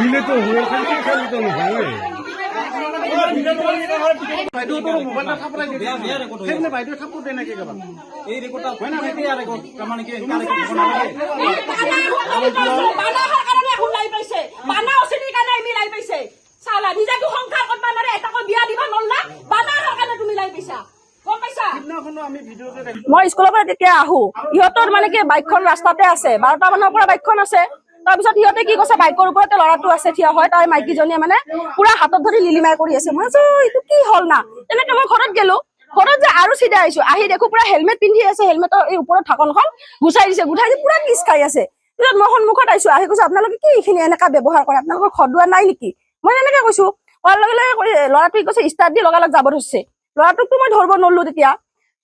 দিলে তো হয়ে খালি তো হয় মই স্কুলৰ পৰা তেতিয়া আহো ইহঁতৰ মানে কি বাইকখন ৰাস্তাতে আছে 12টা মানৰ পৰা বাইকখন আছে তাৰপিছত সিহঁতে কি কৈছে বাইকৰ ওপৰতে ল'ৰাটো আছে থিয় হয় তাই মাইকীজনীয়ে মানে পুৰা হাতত ধৰি লিলিমাই কৰি আছে মই এইটো কি হ'ল না তেনেকে মই ঘৰত গেলো ঘৰত যে আৰু চিধা আহিছো আহি দেখো পুৰা হেলমেট পিন্ধি আছে হেলমেটৰ এই ওপৰত ঢাকনখন গুচাই দিছে গুঠাই দি পুৰা কিচ খাই আছে পিছত মই সন্মুখত আহিছো আহি কৈছো আপোনালোকে কি এইখিনি এনেকা ব্যৱহাৰ কৰে আপোনালোকৰ ঘৰ দুৱাৰ নাই নেকি মই এনেকে কৈছো কোৱাৰ লগে লগে ল'ৰাটোৱে কৈছে ষ্টাৰ্ট দি লগালগ যাব ধৰিছে ল'ৰাটোকতো মই ধৰিব নললো তেতিয়া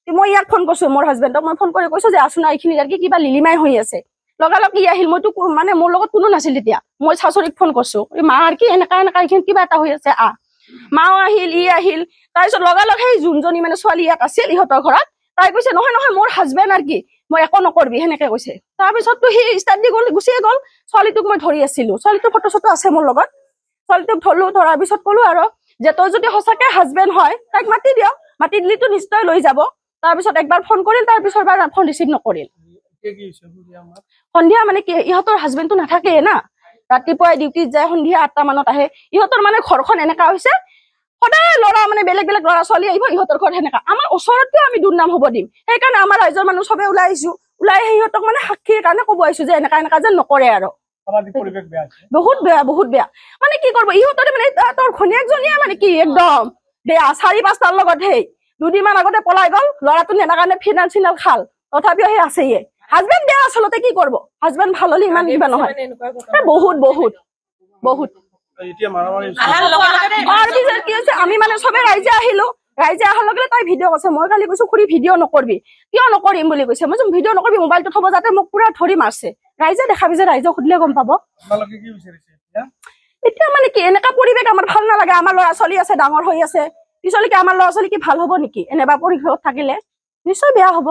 মই ইয়াক ফোন কৰিছো মোৰ হাজবেণ্ডক মই ফোন কৰি কৈছো যে আছোন এইখিনি কি কিবা লিলিমাই হৈ আছে লগালগ ই আহিল মইতো মানে মোৰ লগত কোনো নাছিল তেতিয়া মই শাশুড়ীক ফোন কৰিছো মা আৰু কি এনেকা এইখিনি কিবা এটা হৈ আছে মাও আহিল ই আহিল তাৰপিছত লগালগ সেই যোনজনী মানে ছোৱালী ইয়াত আছিল ইহঁতৰ ঘৰত তাই কৈছে নহয় নহয় মোৰ হাজবেণ্ড আৰু কি মই একো নকৰবি সেনেকে কৈছে তাৰপিছততো সি ষ্টাৰ্ট দি গ'ল গুচিয়ে গ'ল ছোৱালীটোক মই ধৰি আছিলো ছোৱালীটোৰ ফটো চটো আছে মোৰ লগত ছোৱালীটোক ধৰলো ধৰাৰ পিছত কলো আৰু যে তই যদি সঁচাকে হাজবেণ্ড হয় তাইক মাতি দিয়ক মাতি দিলেতো নিশ্চয় লৈ যাব তাৰপিছত একবাৰ ফোন কৰিল তাৰপিছত বাৰ ফোন ৰিচিভ নকৰিল সন্ধিয়া মানে কি ইহঁতৰ হাজবেণ্ডটো নাথাকে না ৰাতিপুৱাই ডিউটিত যায় সন্ধিয়া 8টা মানত আহে ইহঁতৰ মানে ঘৰখন এনেকা হৈছে সদায় ল'ৰা মানে বেলেগ বেলেগ ল'ৰা ছোৱালী আহিব ইহঁতৰ ঘৰত সেনেকা আমাৰ ওচৰতে আমি দুৰ্নাম হ'ব দিম সেইকাৰণে আমাৰ ৰাইজৰ মানুহ চবে ওলাই আহিছো ওলাই আহি সিহঁতক মানে সাক্ষীৰ কাৰণে ক'ব আহিছো যে এনেকা যেন নকৰে আৰু বহুত বেয়া মানে কি কৰিব ইহঁতৰে মানে তোৰ ঘনীয়েকজনীয়ে মানে কি একদম বেয়া 4-5টাৰ লগত সেই দুদিনমান আগতে পলাই গ'ল ল'ৰাটো নেনাৰ কাৰণে ফিনান্সিয়েল খাল তথাপিও সেই আছেয়ে হাজবেণ্ড বেয়া আচলতে কি কৰিব হাজবেণ্ড ভাল হলে ইমান কিবা নহয় বহুত কি হৈছে আমি মানে চবে ৰাইজে আহিলো ৰাইজে অহাৰ লগে তাই ভিডিঅ' কৈছে মই কালি কৈছো খুৰী ভিডিঅ' নকৰবি কিয় নকৰিম বুলি কৈছে মই ভিডিঅ' নকৰবি মোবাইলটো থব যাতে মোক পুৰা ধৰি মাৰছে ৰাইজে দেখাবি যে ৰাইজক সুধিলে গম পাব এতিয়া মানে কি এনেকা পৰিৱেশ আমাৰ ভাল নালাগে আমাৰ ল'ৰা ছোৱালী আছে ডাঙৰ হৈ আছে পিছলৈকে আমাৰ ল'ৰা ছোৱালী কি ভাল হব নেকি এনেবা পৰিৱেশত থাকিলে নিশ্চয় বেয়া হব